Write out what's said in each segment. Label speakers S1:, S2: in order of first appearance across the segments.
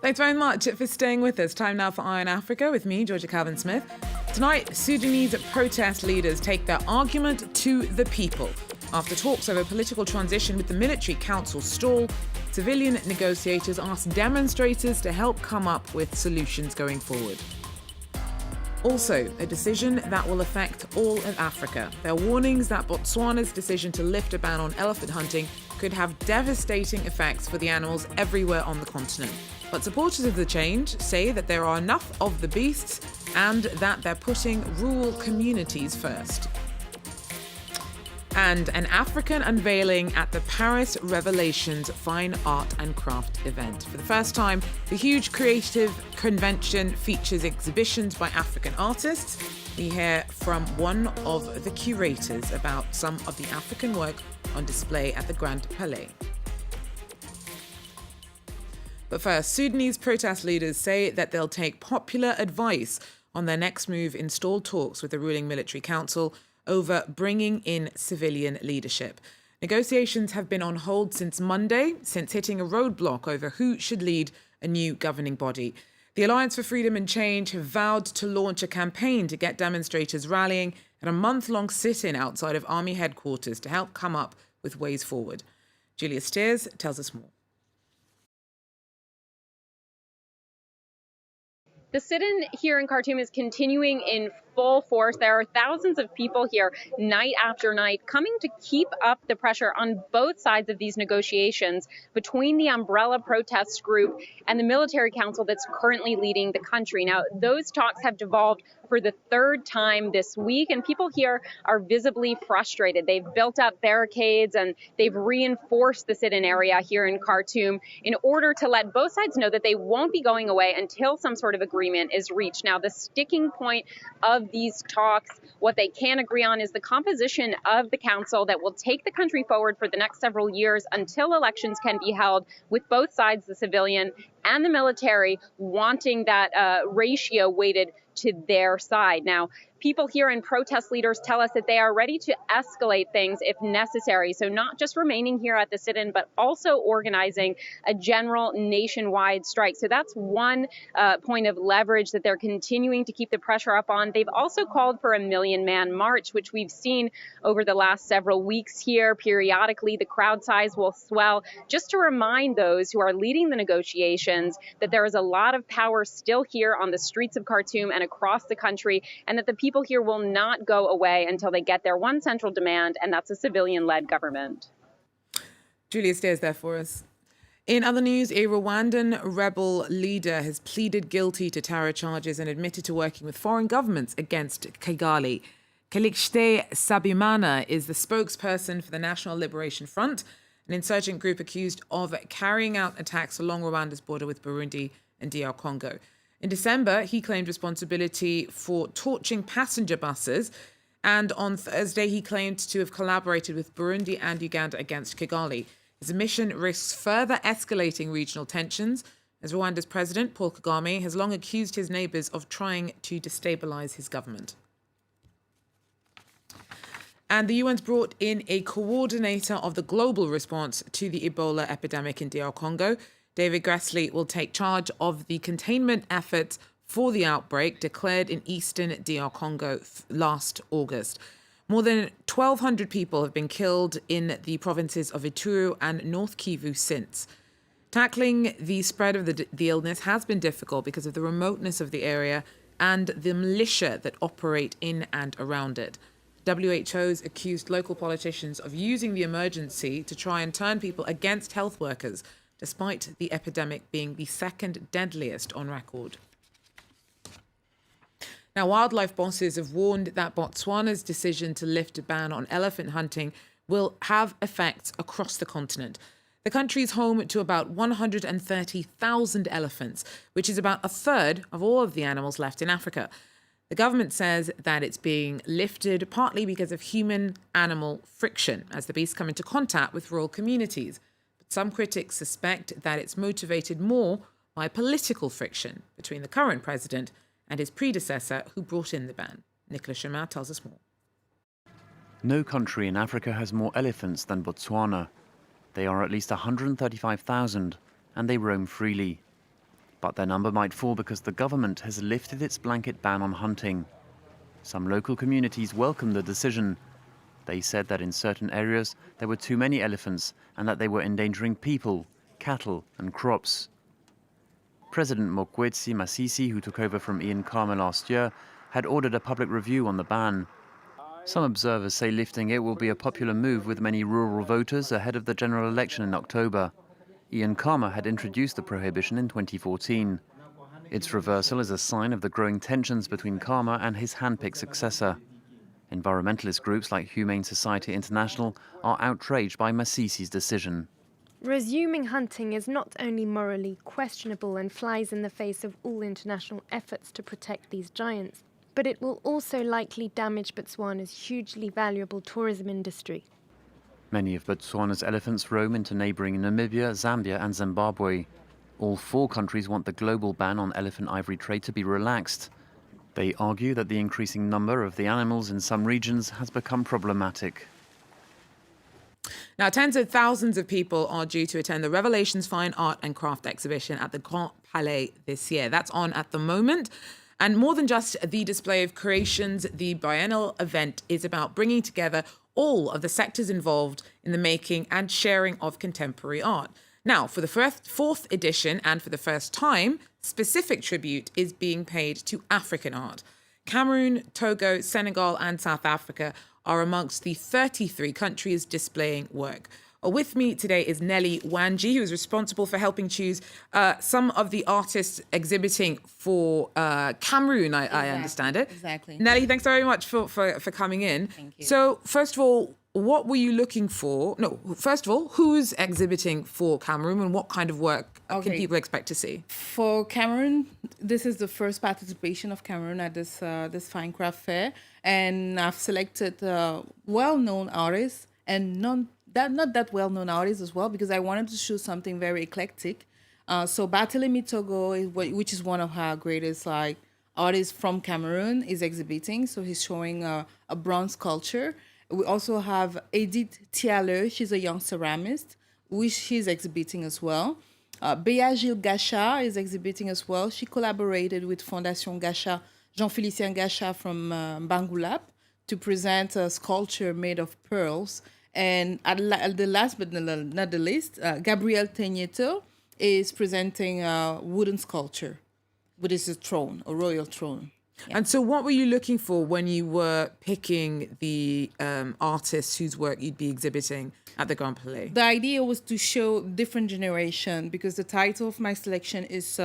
S1: Thanks very much for staying with us. Time now for Eye on Africa with me, Georgia Calvin-Smith. Tonight, Sudanese protest leaders take their argument to the people. After talks over political transition with the military council stall, civilian negotiators asked demonstrators to help come up with solutions going forward. Also, a decision that will affect all of Africa. There are warnings that Botswana's decision to lift a ban on elephant hunting could have devastating effects for the animals everywhere on the continent. But supporters of the change say that there are enough of the beasts and that they're putting rural communities first. And an African unveiling at the Paris Revelations Fine Art and Craft event. For the first time, the huge creative convention features exhibitions by African artists. We hear from one of the curators about some of the African work on display at the Grand Palais. But first, Sudanese protest leaders say that they'll take popular advice on their next move in stalled talks with the ruling military council over bringing in civilian leadership. Negotiations have been on hold since Monday, since hitting a roadblock over who should lead a new governing body. The Alliance for Freedom and Change have vowed to launch a campaign to get demonstrators rallying at a month-long sit-in outside of army headquarters to help come up with ways forward. Julia Steers tells us more.
S2: The sit-in here in Khartoum is continuing in full force. There are thousands of people here night after night coming to keep up the pressure on both sides of these negotiations between the umbrella protest group and the military council that's currently leading the country. Now, those talks have devolved for the third time this week, and people here are visibly frustrated. They've built up barricades and they've reinforced the sit-in area here in Khartoum in order to let both sides know that they won't be going away until some sort of agreement is reached. Now, the sticking point of these talks, what they can agree on, is the composition of the council that will take the country forward for the next several years until elections can be held, with both sides, the civilian and the military, wanting that ratio weighted to their side. Now, people here and protest leaders tell us that they are ready to escalate things if necessary. So not just remaining here at the sit-in, but also organizing a general nationwide strike. So that's one point of leverage that they're continuing to keep the pressure up on. They've also called for a 1 million-man march, which we've seen over the last several weeks here. Periodically, the crowd size will swell, just to remind those who are leading the negotiations that there is a lot of power still here on the streets of Khartoum and across the country, and that the people here will not go away until they get their one central demand, and that's a civilian-led government.
S1: Julia stays there for us. In other news, a Rwandan rebel leader has pleaded guilty to terror charges and admitted to working with foreign governments against Kigali. Calixte Sabimana is the spokesperson for the National Liberation Front, an insurgent group accused of carrying out attacks along Rwanda's border with Burundi and DR Congo. In December, he claimed responsibility for torching passenger buses, and on Thursday he claimed to have collaborated with Burundi and Uganda against Kigali. His mission risks further escalating regional tensions, as Rwanda's president, Paul Kagame, has long accused his neighbours of trying to destabilise his government. And the UN's brought in a coordinator of the global response to the Ebola epidemic in DR Congo. David Gressly will take charge of the containment efforts for the outbreak declared in eastern DR Congo last August. More than 1,200 people have been killed in the provinces of Ituri and North Kivu since. Tackling the spread of the illness has been difficult because of the remoteness of the area and the militia that operate in and around it. WHO's accused local politicians of using the emergency to try and turn people against health workers, despite the epidemic being the second deadliest on record. Now, wildlife bosses have warned that Botswana's decision to lift a ban on elephant hunting will have effects across the continent. The country is home to about 130,000 elephants, which is about a third of all of the animals left in Africa. The government says that it's being lifted partly because of human-animal friction as the beasts come into contact with rural communities. But some critics suspect that it's motivated more by political friction between the current president and his predecessor who brought in the ban. Nicolas Chemin tells us more.
S3: No country in Africa has more elephants than Botswana. They are at least 135,000 and they roam freely. But their number might fall because the government has lifted its blanket ban on hunting. Some local communities welcomed the decision. They said that in certain areas there were too many elephants and that they were endangering people, cattle and crops. President Mokwetsi Masisi, who took over from Ian Khama last year, had ordered a public review on the ban. Some observers say lifting it will be a popular move with many rural voters ahead of the general election in October. Ian Khama had introduced the prohibition in 2014. Its reversal is a sign of the growing tensions between Khama and his handpicked successor. Environmentalist groups like Humane Society International are outraged by Masisi's decision.
S4: Resuming hunting is not only morally questionable and flies in the face of all international efforts to protect these giants, but it will also likely damage Botswana's hugely valuable tourism industry.
S3: Many of Botswana's elephants roam into neighbouring Namibia, Zambia and Zimbabwe. All 4 countries want the global ban on elephant ivory trade to be relaxed. They argue that the increasing number of the animals in some regions has become problematic.
S1: Now, tens of thousands of people are due to attend the Revelations Fine Art and Craft exhibition at the Grand Palais this year. That's on at the moment. And more than just the display of creations, the biennial event is about bringing together all of the sectors involved in the making and sharing of contemporary art. Now, for the fourth edition and for the first time, specific tribute is being paid to African art. Cameroon, Togo, Senegal and South Africa are amongst the 33 countries displaying work. With me today is Nelly Wanji, who is responsible for helping choose some of the artists exhibiting for Cameroon, I understand it.
S5: Exactly.
S1: Nelly, thanks very much for coming in.
S5: Thank you.
S1: So, first of all, what were you looking for? No, first of all, who's exhibiting for Cameroon and what kind of work can people expect to see?
S5: For Cameroon, this is the first participation of Cameroon at this fine craft fair, and I've selected well-known artists and not that well-known artists as well, because I wanted to show something very eclectic. So Barthélemy Togo, which is one of our greatest artists from Cameroon, is exhibiting. So he's showing a bronze sculpture. We also have Edith Thialeux. She's a young ceramist, which she's exhibiting as well. Béa Gilles Gacha is exhibiting as well. She collaborated with Fondation Gacha, Jean-Félicien Gacha from Bangulap, to present a sculpture made of pearls. And at the last but not the least, Gabriel Tegneto is presenting a wooden sculpture, which is a throne, a royal throne. Yeah.
S1: And so what were you looking for when you were picking the artists whose work you'd be exhibiting at the Grand Palais?
S5: The idea was to show different generation, because the title of my selection is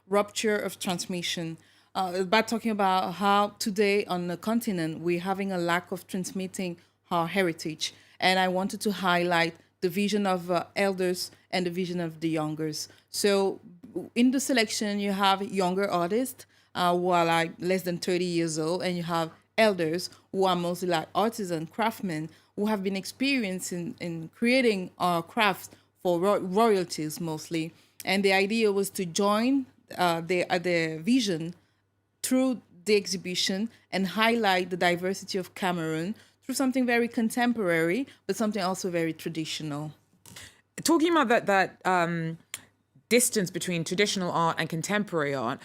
S5: Rupture of Transmission. About talking about how today on the continent we're having a lack of transmitting our heritage. And I wanted to highlight the vision of elders and the vision of the youngers. So in the selection, you have younger artists who are less than 30 years old, and you have elders who are mostly artisan craftsmen who have been experienced in creating crafts for royalties mostly. And the idea was to join their vision through the exhibition and highlight the diversity of Cameroon through something very contemporary, but something also very traditional.
S1: Talking about that distance between traditional art and contemporary art,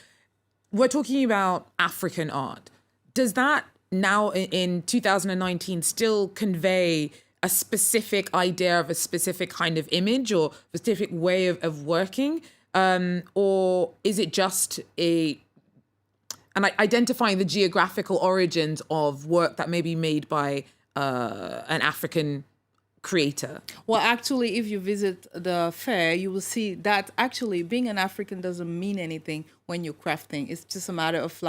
S1: we're talking about African art. Does that now in 2019 still convey a specific idea of a specific kind of image or a specific way of working? Or is it just identifying the geographical origins of work that may be made by an African creator?
S5: Well, actually, if you visit the fair, you will see that actually being an African doesn't mean anything when you're crafting. It's just a matter of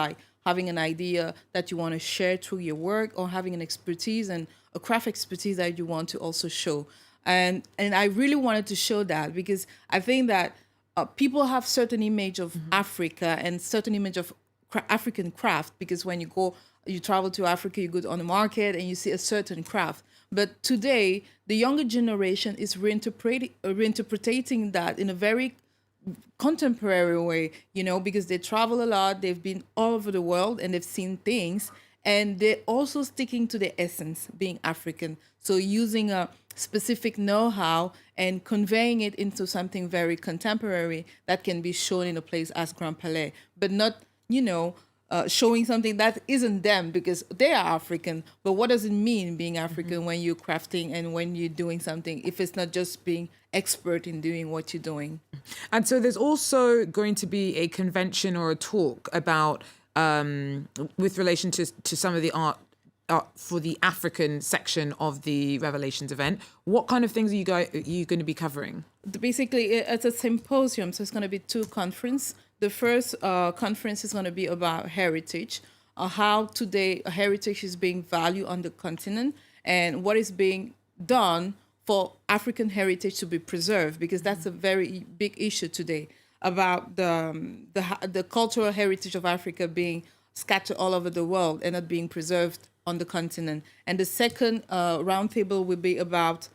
S5: having an idea that you want to share through your work, or having an expertise and a craft expertise that you want to also show. And I really wanted to show that, because I think that people have certain image of Africa and certain image of African craft, because when you travel to Africa, you go on the market and you see a certain craft. But today, the younger generation is reinterpreting that in a very contemporary way, because they travel a lot, they've been all over the world and they've seen things. and they're also sticking to the essence, being African. So using a specific know-how and conveying it into something very contemporary that can be shown in a place as Grand Palais, but not, showing something that isn't them, because they are African. But what does it mean being African when you're crafting and when you're doing something, if it's not just being expert in doing what you're doing?
S1: And so there's also going to be a convention or a talk about, with relation to some of the art for the African section of the Revelations event. What kind of things are you going to be covering?
S5: Basically, it's a symposium, so it's going to be 2 conferences. The first conference is going to be about heritage, how today heritage is being valued on the continent, and what is being done for African heritage to be preserved, because that's a very big issue today, about the cultural heritage of Africa being scattered all over the world and not being preserved on the continent. And the second roundtable will be about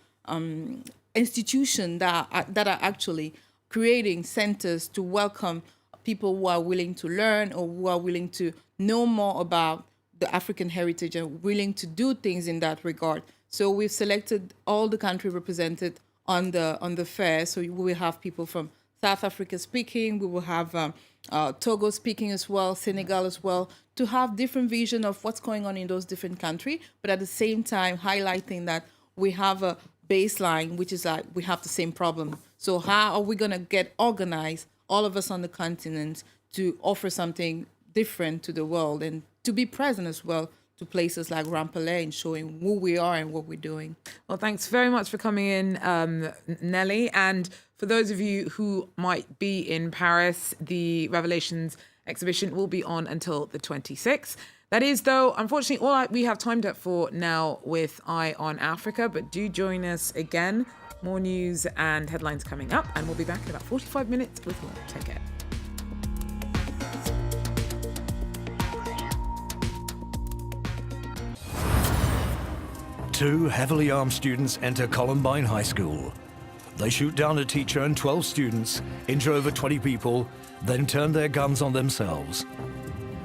S5: institutions that are actually creating centers to welcome people who are willing to learn or who are willing to know more about the African heritage and willing to do things in that regard. So we've selected all the countries represented on the fair. So we will have people from South Africa speaking, we will have Togo speaking as well, Senegal as well, to have different vision of what's going on in those different countries, but at the same time highlighting that we have a baseline, which is like we have the same problem. So how are we going to get organized, all of us on the continent, to offer something different to the world and to be present as well to places like Grand Palais and showing who we are and what we're doing.
S1: Well, thanks very much for coming in, Nelly. And for those of you who might be in Paris, the Revelations exhibition will be on until the 26th. That is, though, unfortunately, all we have timed up for now with Eye on Africa. But do join us again. More news and headlines coming up, and we'll be back in about 45 minutes with more. Take care.
S6: Two heavily armed students enter Columbine High School. They shoot down a teacher and 12 students, injure over 20 people, then turn their guns on themselves.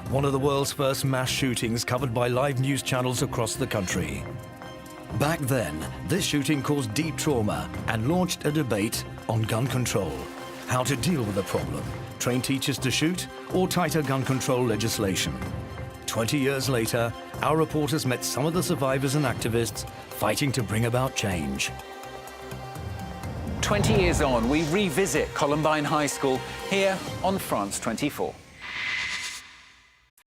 S6: One of the world's first mass shootings covered by live news channels across the country. Back then, this shooting caused deep trauma and launched a debate on gun control. How to deal with the problem, train teachers to shoot, or tighter gun control legislation. 20 years later, our reporters met some of the survivors and activists fighting to bring about change.
S7: 20 years on, we revisit Columbine High School here on France 24.